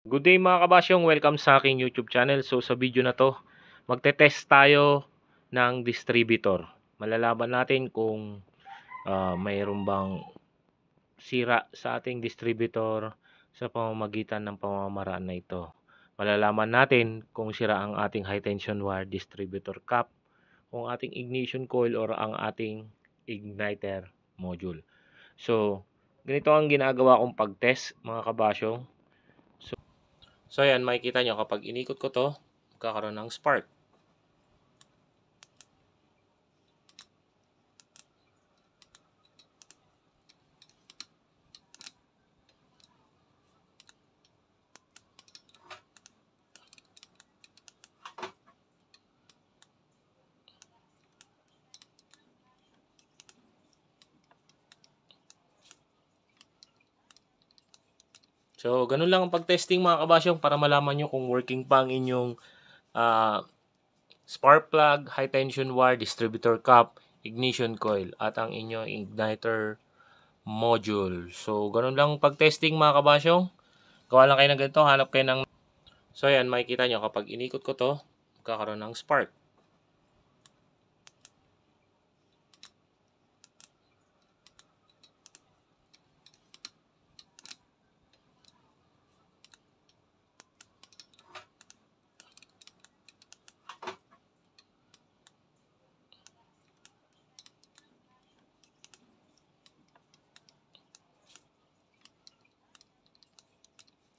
Good day mga kabasyong, welcome sa aking YouTube channel. So sa video na to, magte-test tayo ng distributor. Malalaman natin kung mayroon bang sira sa ating distributor sa pamamagitan ng pamamaraan na ito. Malalaman natin kung sira ang ating high tension wire distributor cap, kung ating ignition coil or ang ating igniter module. So ganito ang ginagawa kong pag-test mga kabasyong. So ayan, makikita nyo kapag inikot ko to, magkakaroon ng spark. So ganun lang ang pag-testing mga kabasyong para malaman nyo kung working pa ang inyong spark plug, high tension wire, distributor cap, ignition coil, at ang inyong igniter module. So ganun lang pag-testing mga kabasyong. Gawa lang kayo ng ganito, hanap kayo ng... So ayan, makikita nyo kapag inikot ko to, magkakaroon ng spark.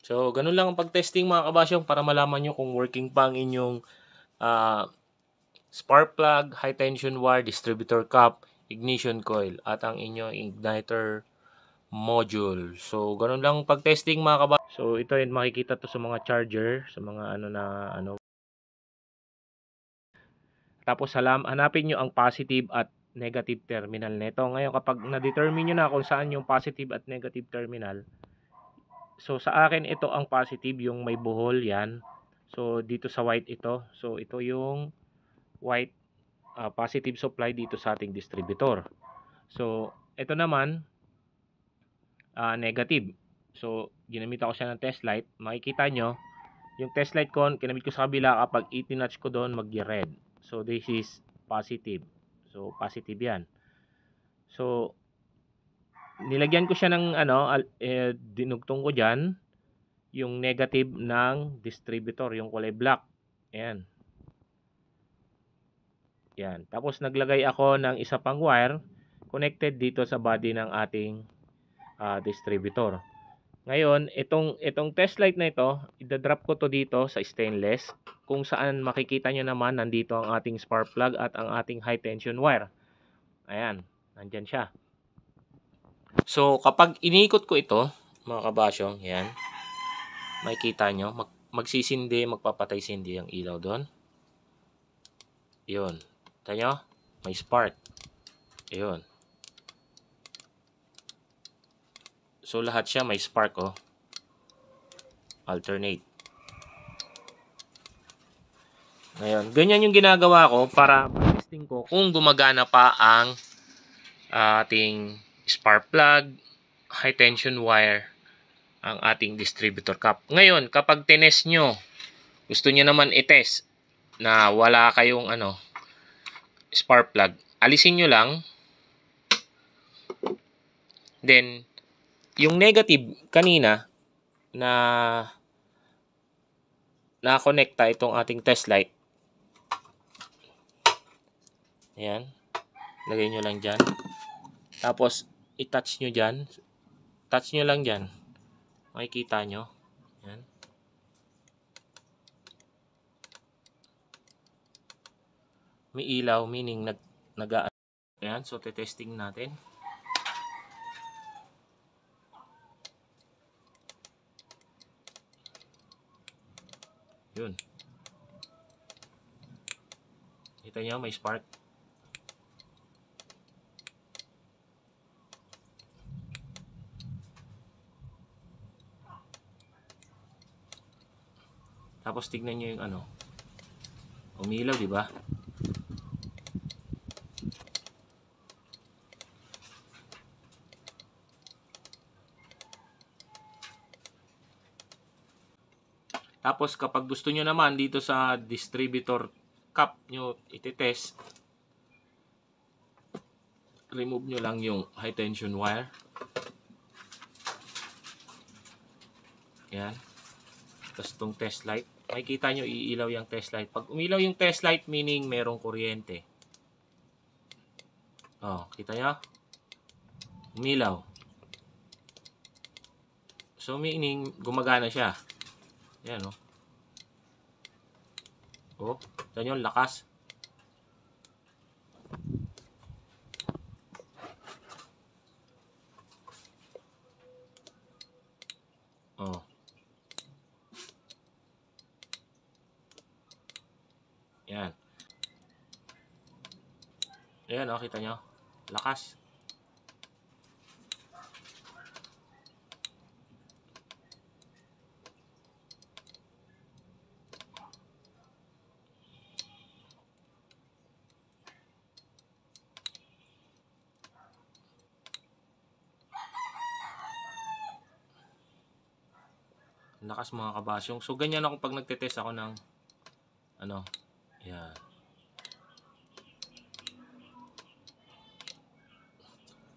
So, ganun lang ang pag-testing mga kabasyong para malaman nyo kung working pa ang inyong spark plug, high tension wire, distributor cap, ignition coil, at ang inyong igniter module. So, ganun lang pag-testing mga kabasyong. So, ito yung makikita to sa mga charger, sa mga Tapos hanapin nyo ang positive at negative terminal nito. Ngayon, kapag na-determine nyo na kung saan yung positive at negative terminal, so sa akin ito ang positive, yung may buhol yan. So dito sa white ito. So ito yung white positive supply dito sa ating distributor. So ito naman negative. So ginamit ako siya ng test light. Makikita nyo yung test light ko, kinamit ko sa kabila, kapag itinouch ko doon mag-red. So this is positive. So positive yan. So nilagyan ko siya ng dinugtong ko diyan yung negative ng distributor, yung kulay black. Ayan. Yan. Tapos naglagay ako ng isa pang wire connected dito sa body ng ating distributor. Ngayon, itong test light na ito, idadrop ko to dito sa stainless, kung saan makikita nyo naman nandito ang ating spark plug at ang ating high tension wire. Ayan, nandyan siya. So, kapag inikot ko ito, mga kabasyong, yan, makikita nyo, magsisindi, magpapatay-sindi ang ilaw doon. Yun. Kita nyo? May spark. Yun. So, lahat siya may spark, oh. Alternate. Ngayon, ganyan yung ginagawa ko para testing ko kung gumagana pa ang ating spark plug, high tension wire, ang ating distributor cap. Ngayon, kapag tinest nyo, gusto nyo naman i-test na wala kayong spark plug, alisin nyo lang. Then, yung negative kanina na nakonekta itong ating test light. Ayan. Lagay nyo lang dyan. Tapos, i-touch nyo dyan. Touch nyo lang dyan. Makikita nyo. Ayan. May ilaw, meaning Ayan, so testing natin. Yun. Kita nyo, may spark. Tapos tignan nyo yung umilaw, di ba? Tapos kapag gusto nyo naman dito sa distributor cap nyo iti-test, remove nyo lang yung high tension wire. Yan. Tapos itong test light. Makikita nyo iilaw yung test light. Pag umilaw yung test light, meaning merong kuryente. Oh, kita nyo? Umilaw. So meaning gumagana siya. Yan, oh. Oh, kita nyo, lakas. Oh. Yan. Ayan, oh, kita nyo. Lakas. Lakas mga kabasyong. So, ganyan ako pag nagtetest ako ng ano. Yan.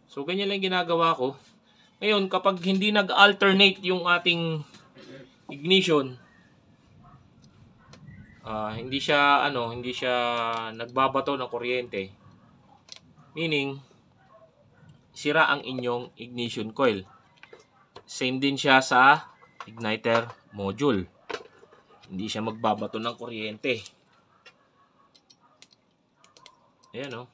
So, ganyan lang ginagawa ko. Ngayon, kapag hindi nag-alternate yung ating ignition, hindi siya nagbabato ng kuryente. Meaning, sira ang inyong ignition coil. Same din siya sa igniter module. Hindi siya magbabato ng kuryente. Ayan, oh.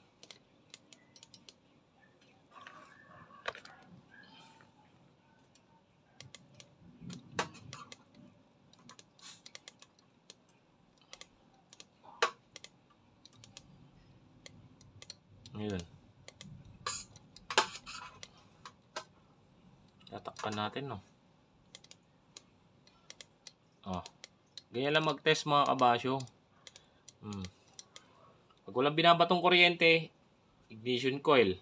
Ayan. Tatakpan natin, no. Oh. Ganyan lang mag-test mga kabasyo. Pag walang binabatong kuryente, ignition coil.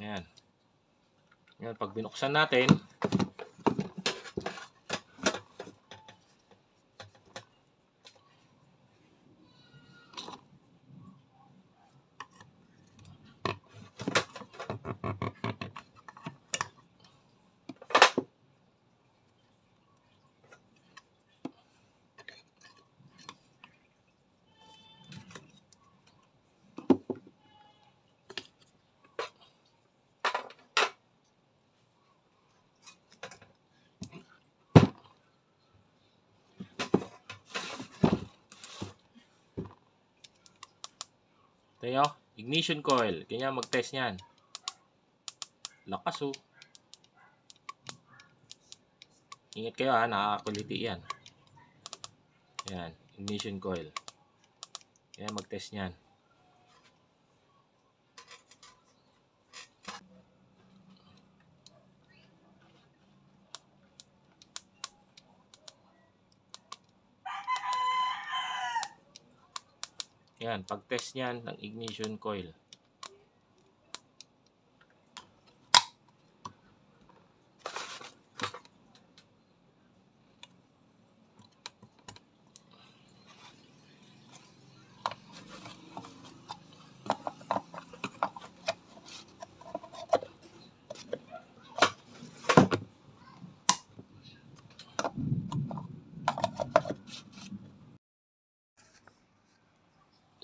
Ayan. Ayan, pag binuksan natin, tayo, ignition coil. Ganyan mag-test niyan. Lakas, oh. Ingat kayo, ha, nakakakuliti yan. Yan, ignition coil. Yan, mag-test niyan. Yan, pag-test niyan ng ignition coil.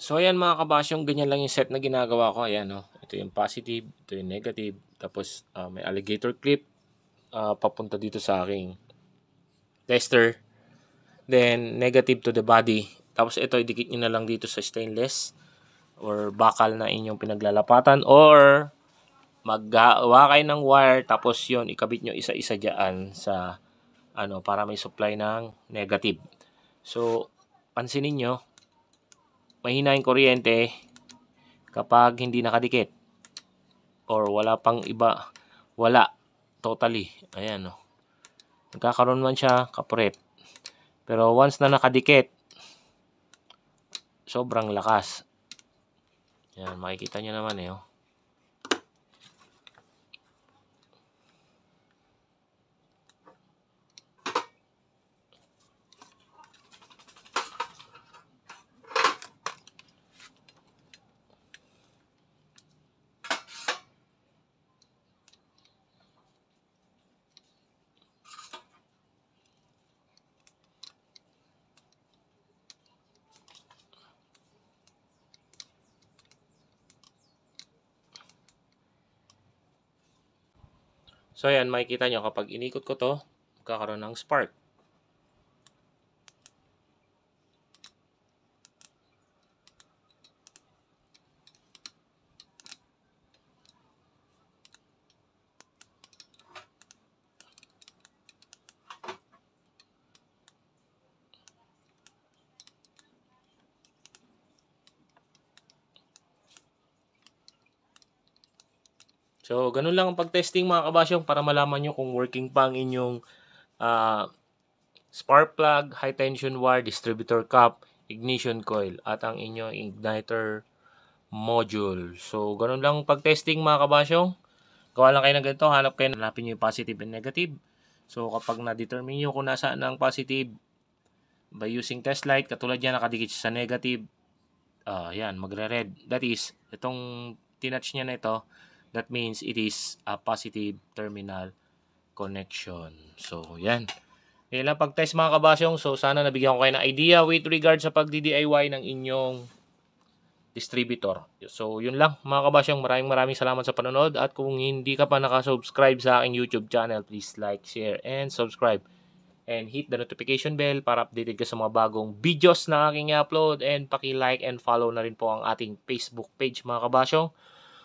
So ayan mga kabasyong, ganyan lang yung set na ginagawa ko. Ayan, oh. Ito yung positive, ito yung negative. Tapos may alligator clip papunta dito sa aking tester. Then negative to the body. Tapos ito, idikit nyo na lang dito sa stainless or bakal na inyong pinaglalapatan, or maggawa kayo ng wire, tapos yon ikabit nyo isa-isa dyan sa para may supply ng negative. So pansinin nyo, mahina yung kuryente kapag hindi nakadikit or wala pang iba, wala totally. Ayan, oh. Nagkakaroon man siya kapuret, pero once na nakadikit, sobrang lakas. Yan, makikita nyo naman eh. Oh. So yan, makikita nyo kapag inikot ko to, magkakaroon ng spark. So, ganun lang ang pag-testing mga kabasyong para malaman nyo kung working pa ang inyong spark plug, high tension wire, distributor cap, ignition coil, at ang inyong igniter module. So, ganun lang pag-testing mga kabasyong. Gawa lang kayo ng ganito, hanapin nyo yung positive and negative. So, kapag na-determine nyo kung nasaan ang positive, by using test light, katulad yan, nakadikit sa negative, yan, magre-red. That is, itong tinouch niya na ito, that means it is a positive terminal connection. So, yan. Yan lang pag-test mga kabasyong. So, sana nabigyan ko kayo ng idea with regard sa pag-DIY ng inyong distributor. So, yun lang mga kabasyong. Maraming salamat sa panonood. At kung hindi ka pa nakasubscribe sa aking YouTube channel, please like, share, and subscribe. And hit the notification bell para updated ka sa mga bagong videos na aking i-upload. And paki-like and follow na rin po ang ating Facebook page mga kabasyong.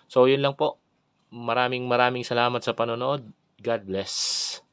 So, yun lang po. Maraming salamat sa panonood. God bless.